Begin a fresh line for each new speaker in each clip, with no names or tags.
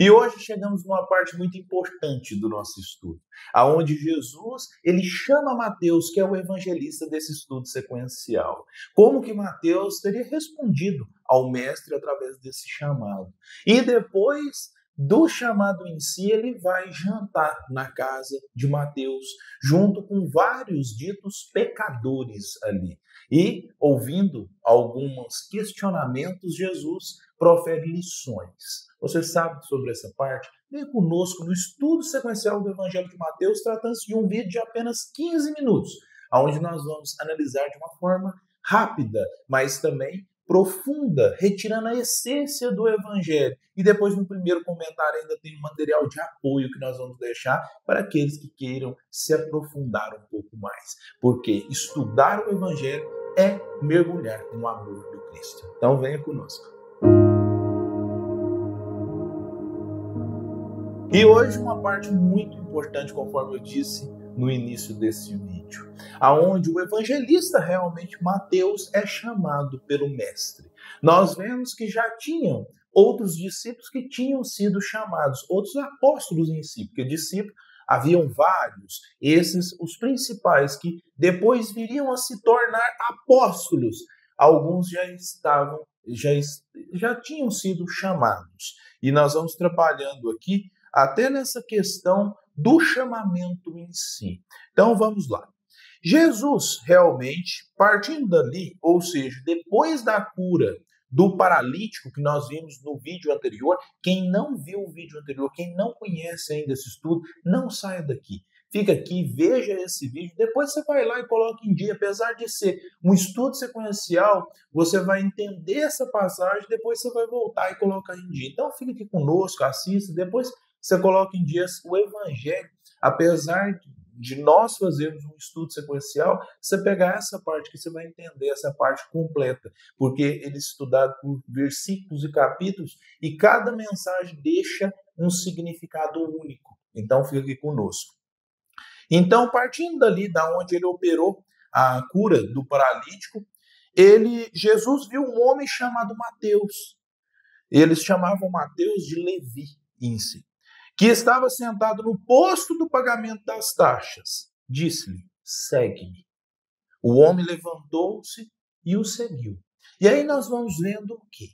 E hoje chegamos numa parte muito importante do nosso estudo, aonde Jesus ele chama Mateus, que é o evangelista desse estudo sequencial. Como que Mateus teria respondido ao mestre através desse chamado? E depois do chamado em si, ele vai jantar na casa de Mateus, junto com vários ditos pecadores ali. E, ouvindo alguns questionamentos, Jesus profere lições. Você sabe sobre essa parte? Venha conosco no estudo sequencial do Evangelho de Mateus, tratando-se de um vídeo de apenas 15 minutos, onde nós vamos analisar de uma forma rápida, mas também profunda, retirando a essência do Evangelho. E depois, no primeiro comentário, ainda tem um material de apoio que nós vamos deixar para aqueles que queiram se aprofundar um pouco mais. Porque estudar o Evangelho é mergulhar no amor do Cristo. Então, venha conosco. E hoje uma parte muito importante, conforme eu disse no início desse vídeo, aonde o evangelista realmente Mateus é chamado pelo mestre. Nós vemos que já tinham outros discípulos que tinham sido chamados, outros apóstolos em si, porque discípulos haviam vários, esses os principais que depois viriam a se tornar apóstolos. Alguns já tinham sido chamados. E nós vamos trabalhando aqui até nessa questão do chamamento em si. Então vamos lá. Jesus realmente, partindo dali, ou seja, depois da cura do paralítico que nós vimos no vídeo anterior, quem não viu o vídeo anterior, quem não conhece ainda esse estudo, não saia daqui. Fica aqui, veja esse vídeo, depois você vai lá e coloca em dia. Apesar de ser um estudo sequencial, você vai entender essa passagem, depois você vai voltar e colocar em dia. Então fica aqui conosco, assista, depois você coloca em dia o Evangelho. Apesar de nós fazermos um estudo sequencial, você pegar essa parte que você vai entender essa parte completa, porque ele é estudado por versículos e capítulos e cada mensagem deixa um significado único. Então fica aqui conosco. Então, partindo dali, da onde ele operou a cura do paralítico, Jesus viu um homem chamado Mateus. Eles chamavam Mateus de Levi em si, que estava sentado no posto do pagamento das taxas. Disse-lhe: segue-me. O homem levantou-se e o seguiu. E aí nós vamos vendo o quê?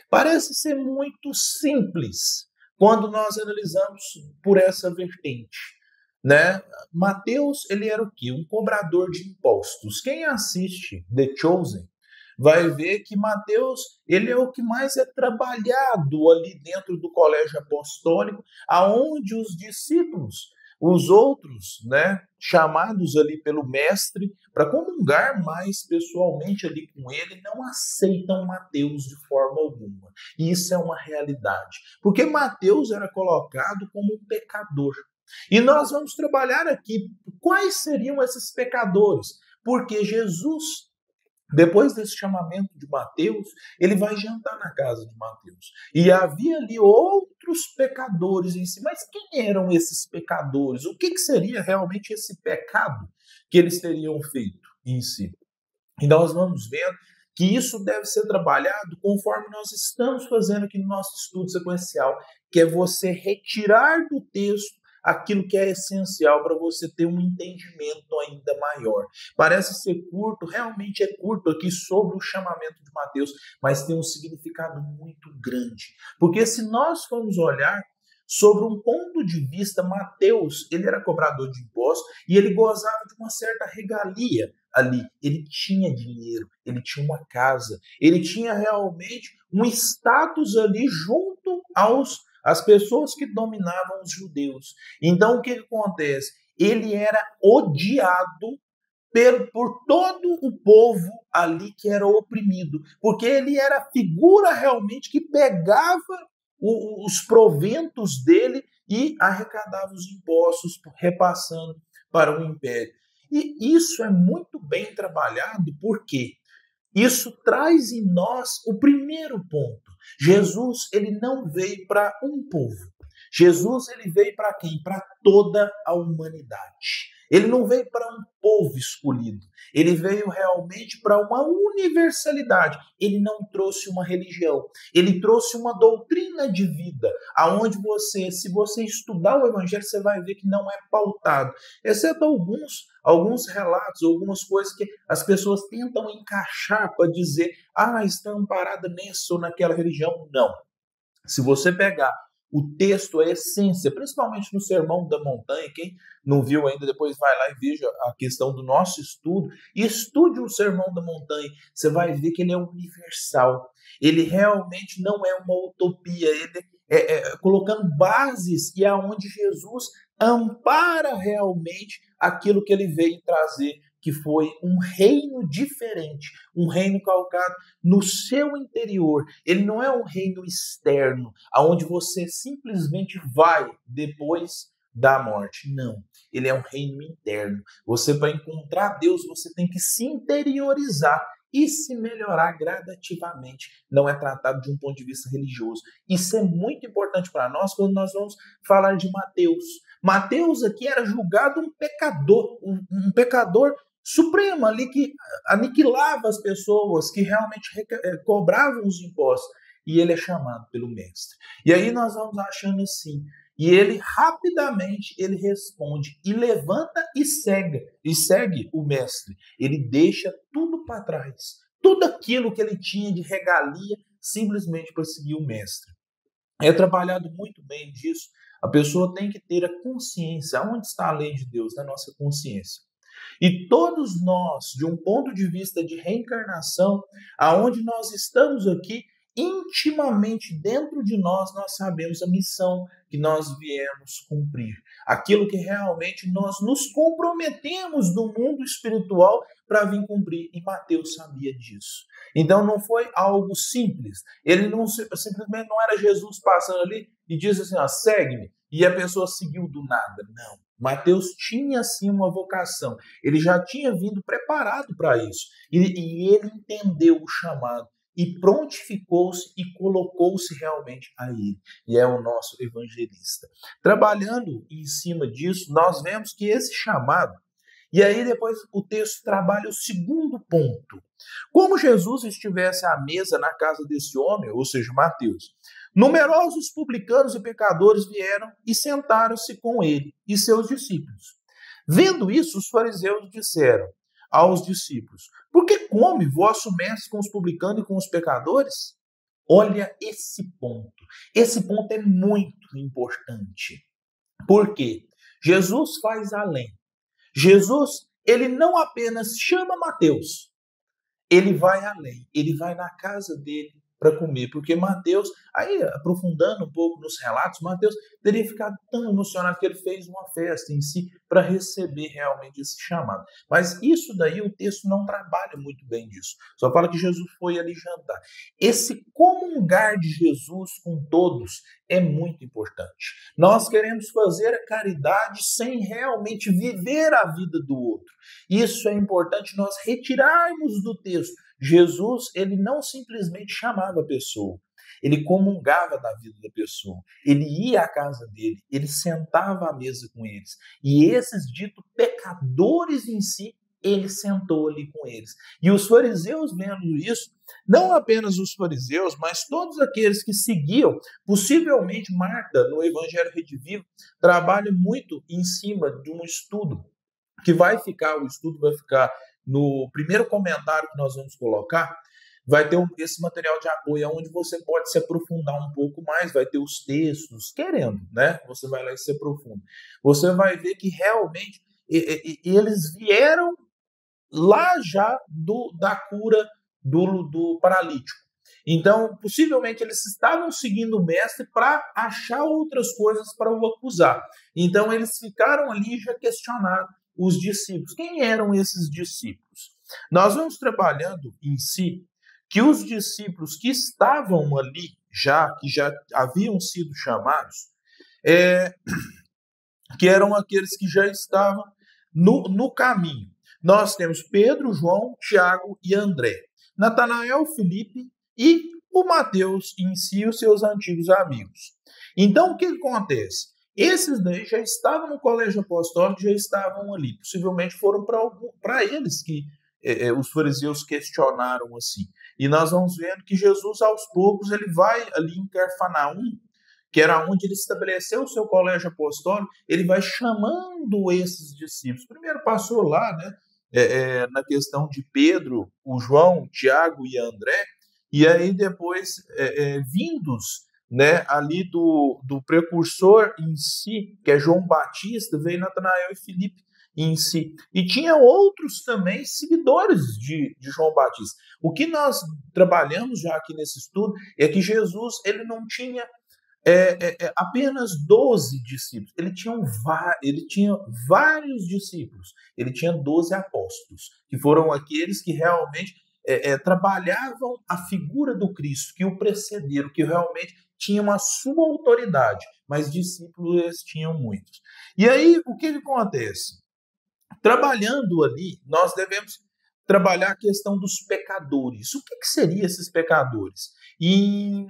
Parece ser muito simples quando nós analisamos por essa vertente, né? Mateus, ele era o quê? Um cobrador de impostos. Quem assiste The Chosen vai ver que Mateus, ele é o que mais é trabalhado ali dentro do colégio apostólico, aonde os discípulos, os outros, né, chamados ali pelo mestre para comungar mais pessoalmente ali com ele, não aceitam Mateus de forma alguma. E isso é uma realidade, porque Mateus era colocado como um pecador. E nós vamos trabalhar aqui quais seriam esses pecadores, porque Jesus, depois desse chamamento de Mateus, ele vai jantar na casa de Mateus. E havia ali outros pecadores em si. Mas quem eram esses pecadores? O que seria realmente esse pecado que eles teriam feito em si? E nós vamos vendo que isso deve ser trabalhado conforme nós estamos fazendo aqui no nosso estudo sequencial, que é você retirar do texto aquilo que é essencial para você ter um entendimento ainda maior. Parece ser curto, realmente é curto aqui sobre o chamamento de Mateus, mas tem um significado muito grande. Porque se nós formos olhar sobre um ponto de vista, Mateus, ele era cobrador de impostos e ele gozava de uma certa regalia ali. Ele tinha dinheiro, ele tinha uma casa, ele tinha realmente um status ali junto às pessoas que dominavam os judeus. Então, o que acontece? Ele era odiado por todo o povo ali que era oprimido, porque ele era a figura realmente que pegava os proventos dele e arrecadava os impostos, repassando para o império. E isso é muito bem trabalhado, porque isso traz em nós o primeiro ponto. Jesus, ele não veio para um povo. Jesus, ele veio para quem? Para toda a humanidade. Ele não veio para um povo escolhido. Ele veio realmente para uma universalidade. Ele não trouxe uma religião. Ele trouxe uma doutrina de vida, aonde você, se você estudar o evangelho, você vai ver que não é pautado, exceto alguns relatos, algumas coisas que as pessoas tentam encaixar para dizer, está amparada nessa ou naquela religião. Não. Se você pegar o texto, a essência, principalmente no Sermão da Montanha, quem não viu ainda, depois vai lá e veja a questão do nosso estudo, e estude o Sermão da Montanha, você vai ver que ele é universal, ele realmente não é uma utopia, ele colocando bases e aonde Jesus ampara realmente aquilo que ele veio trazer, que foi um reino diferente, um reino calcado no seu interior. Ele não é um reino externo, aonde você simplesmente vai depois da morte. Não, ele é um reino interno. Você, para encontrar Deus, você tem que se interiorizar e se melhorar gradativamente. Não é tratado de um ponto de vista religioso. Isso é muito importante para nós quando nós vamos falar de Mateus. Mateus aqui era julgado um pecador, um pecador supremo ali que aniquilava as pessoas que realmente cobravam os impostos. E ele é chamado pelo mestre. E aí nós vamos achando assim. E ele rapidamente ele responde e levanta e segue o mestre. Ele deixa tudo para trás. Tudo aquilo que ele tinha de regalia simplesmente para seguir o mestre. É trabalhado muito bem disso. A pessoa tem que ter a consciência. Onde está a lei de Deus? Na nossa consciência. E todos nós, de um ponto de vista de reencarnação, aonde nós estamos aqui, intimamente dentro de nós, nós sabemos a missão que nós viemos cumprir. Aquilo que realmente nós nos comprometemos no mundo espiritual para vir cumprir. E Mateus sabia disso. Então não foi algo simples. Ele não simplesmente não era Jesus passando ali e disse assim, segue-me. E a pessoa seguiu do nada. Não. Mateus tinha sim uma vocação. Ele já tinha vindo preparado para isso. E ele entendeu o chamado. E prontificou-se e colocou-se realmente a ele. E é o nosso evangelista. Trabalhando em cima disso, nós vemos que esse chamado, e aí depois o texto trabalha o segundo ponto. Como Jesus estivesse à mesa na casa desse homem, ou seja, Mateus, numerosos publicanos e pecadores vieram e sentaram-se com ele e seus discípulos. Vendo isso, os fariseus disseram aos discípulos, por que come vosso mestre com os publicanos e com os pecadores? Olha esse ponto. Esse ponto é muito importante. Por quê? Jesus faz além. Jesus, ele não apenas chama Mateus, ele vai além. Ele vai na casa dele para comer, porque Mateus, aí aprofundando um pouco nos relatos, Mateus teria ficado tão emocionado que ele fez uma festa em si para receber realmente esse chamado. Mas isso daí o texto não trabalha muito bem disso. Só fala que Jesus foi ali jantar. Esse comungar de Jesus com todos é muito importante. Nós queremos fazer a caridade sem realmente viver a vida do outro. Isso é importante nós retirarmos do texto. Jesus, ele não simplesmente chamava a pessoa, ele comungava da vida da pessoa, ele ia à casa dele, ele sentava à mesa com eles. E esses ditos pecadores em si, ele sentou ali com eles. E os fariseus vendo isso, não apenas os fariseus, mas todos aqueles que seguiam, possivelmente Marta, no Evangelho Redivivo, trabalha muito em cima de um estudo, que o estudo vai ficar no primeiro comentário que nós vamos colocar, vai ter esse material de apoio onde você pode se aprofundar um pouco mais, vai ter os textos, querendo, né? Você vai lá e se aprofunda. Você vai ver que realmente eles vieram lá já da cura do paralítico. Então, possivelmente, eles estavam seguindo o mestre para achar outras coisas para o acusar. Então, eles ficaram ali e já questionaram os discípulos. Quem eram esses discípulos? Nós vamos trabalhando em si que os discípulos que estavam ali que já haviam sido chamados, que eram aqueles que já estavam no caminho. Nós temos Pedro, João, Tiago e André, Natanael, Filipe e o Mateus em si, os seus antigos amigos. Então, o que acontece? Esses daí já estavam no colégio apostólico, já estavam ali. Possivelmente foram para eles que os fariseus questionaram assim. E nós vamos vendo que Jesus, aos poucos, ele vai ali em Cafarnaum, que era onde ele estabeleceu o seu colégio apostólico, ele vai chamando esses discípulos. Primeiro passou lá, né, na questão de Pedro, o João, o Tiago e André, e aí depois, vindos, né, ali do precursor em si, que é João Batista, veio Natanael e Filipe em si. E tinha outros também seguidores de João Batista. O que nós trabalhamos já aqui nesse estudo é que Jesus ele não tinha apenas 12 discípulos, ele tinha vários discípulos, ele tinha 12 apóstolos, que foram aqueles que realmente trabalhavam a figura do Cristo, que o precederam, que realmente tinham a sua autoridade, mas discípulos eles tinham muitos. E aí, o que acontece? Trabalhando ali, nós devemos trabalhar a questão dos pecadores. O que seriam esses pecadores? E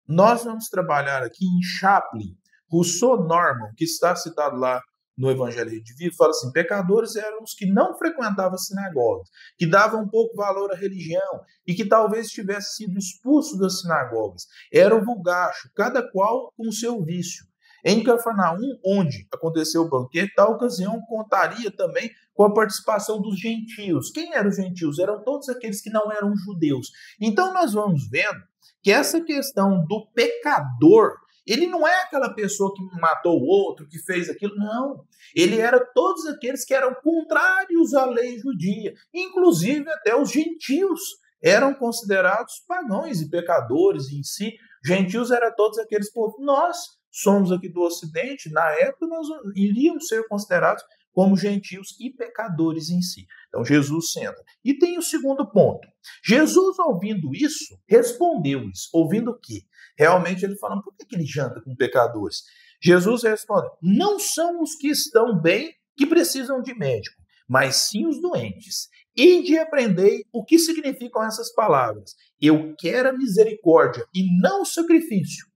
nós vamos trabalhar aqui em Chaplin, Rousseau Norman, que está citado lá no Evangelho de Vivo, fala assim: pecadores eram os que não frequentavam sinagogas, que davam pouco valor à religião e que talvez tivessem sido expulsos das sinagogas. Era o vulgacho, cada qual com o seu vício. Em Cafarnaum, onde aconteceu o banquete, tal ocasião contaria também com a participação dos gentios. Quem eram os gentios? Eram todos aqueles que não eram judeus. Então nós vamos vendo que essa questão do pecador, ele não é aquela pessoa que matou o outro, que fez aquilo, não. Ele era todos aqueles que eram contrários à lei judia, inclusive até os gentios eram considerados pagãos e pecadores em si. Gentios eram todos aqueles povos. Nós somos aqui do Ocidente, na época nós iríamos ser considerados como gentios e pecadores em si. Então Jesus senta. E tem o segundo ponto. Jesus, ouvindo isso, respondeu-lhes. Ouvindo o quê? Realmente ele fala: por que ele janta com pecadores? Jesus responde: não são os que estão bem que precisam de médico, mas sim os doentes. Ide e aprendei o que significam essas palavras. Eu quero a misericórdia e não o sacrifício.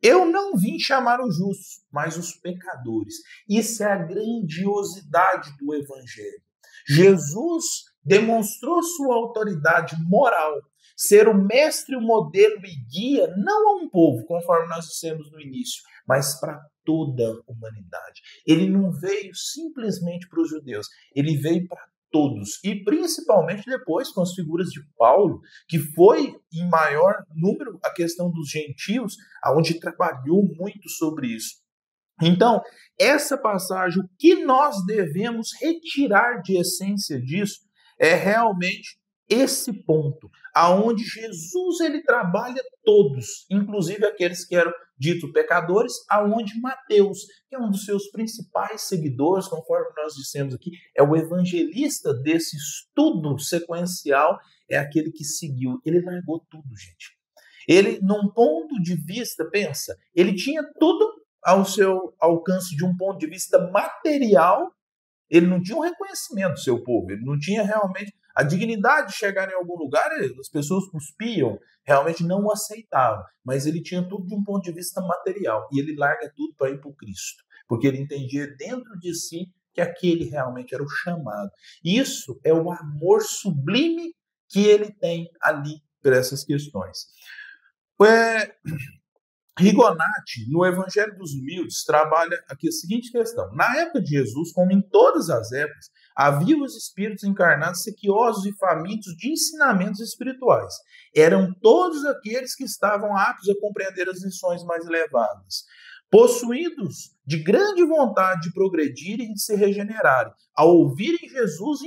Eu não vim chamar os justos, mas os pecadores. Isso é a grandiosidade do Evangelho. Jesus demonstrou sua autoridade moral, ser o mestre, o modelo e guia, não a um povo, conforme nós dissemos no início, mas para toda a humanidade. Ele não veio simplesmente para os judeus, ele veio para todos, e principalmente depois com as figuras de Paulo, que foi em maior número a questão dos gentios, aonde trabalhou muito sobre isso. Então, essa passagem, o que nós devemos retirar de essência disso é realmente esse ponto, aonde Jesus ele trabalha todos, inclusive aqueles que eram ditos pecadores, aonde Mateus, que é um dos seus principais seguidores, conforme nós dissemos aqui, é o evangelista desse estudo sequencial, é aquele que seguiu. Ele largou tudo, gente. Ele, num ponto de vista, pensa, ele tinha tudo ao seu alcance de um ponto de vista material, ele não tinha um reconhecimento do seu povo, ele não tinha realmente a dignidade de chegar em algum lugar, as pessoas cuspiam, realmente não o aceitavam, mas ele tinha tudo de um ponto de vista material, e ele larga tudo para ir para o Cristo, porque ele entendia dentro de si que aquele realmente era o chamado. Isso é o amor sublime que ele tem ali por essas questões. Rigonati, no Evangelho dos Humildes, trabalha aqui a seguinte questão. Na época de Jesus, como em todas as épocas, havia os espíritos encarnados sequiosos e famintos de ensinamentos espirituais. Eram todos aqueles que estavam aptos a compreender as lições mais elevadas, possuídos de grande vontade de progredirem e de se regenerarem. Ao ouvirem Jesus,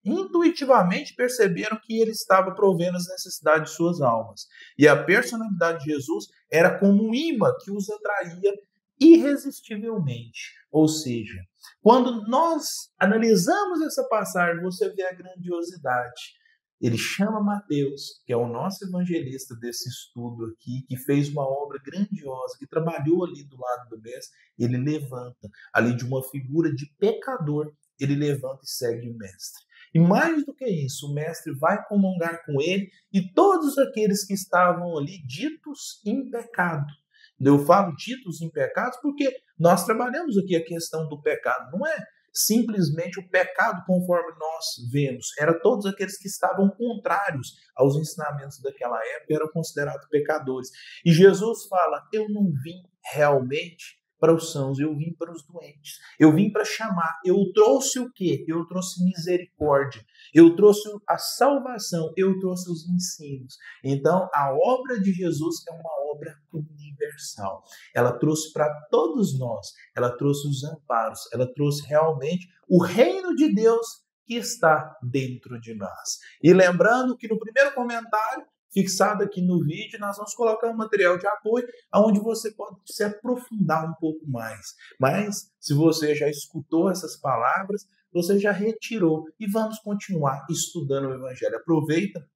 intuitivamente perceberam que ele estava provendo as necessidades de suas almas. E a personalidade de Jesus era como um imã que os atraía irresistivelmente. Ou seja, quando nós analisamos essa passagem, você vê a grandiosidade. Ele chama Mateus, que é o nosso evangelista desse estudo aqui, que fez uma obra grandiosa, que trabalhou ali do lado do mestre. Ele levanta, ali de uma figura de pecador, ele levanta e segue o mestre. E mais do que isso, o mestre vai comungar com ele e todos aqueles que estavam ali ditos em pecado. Eu falo ditos em pecados porque nós trabalhamos aqui a questão do pecado. Não é simplesmente o pecado conforme nós vemos. Era todos aqueles que estavam contrários aos ensinamentos daquela época, eram considerados pecadores. E Jesus fala, eu não vim realmente para os sãos, eu vim para os doentes. Eu vim para chamar. Eu trouxe o quê? Eu trouxe misericórdia. Eu trouxe a salvação. Eu trouxe os ensinos. Então, a obra de Jesus é uma obra universal. Ela trouxe para todos nós. Ela trouxe os amparos. Ela trouxe realmente o reino de Deus que está dentro de nós. E lembrando que no primeiro comentário, fixado aqui no vídeo, nós vamos colocar um material de apoio onde você pode se aprofundar um pouco mais. Mas, se você já escutou essas palavras, você já retirou e vamos continuar estudando o Evangelho. Aproveita,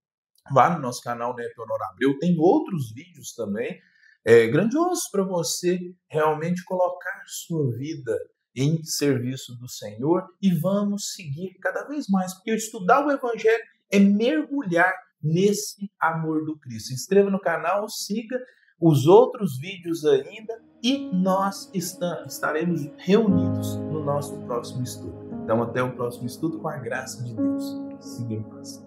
vá no nosso canal Neto Honor Abreu, tem outros vídeos também grandiosos para você realmente colocar sua vida em serviço do Senhor e vamos seguir cada vez mais, porque estudar o Evangelho é mergulhar nesse amor do Cristo. Se inscreva no canal, siga os outros vídeos ainda e nós estaremos reunidos no nosso próximo estudo. Então, até o próximo estudo, com a graça de Deus. Siga em paz.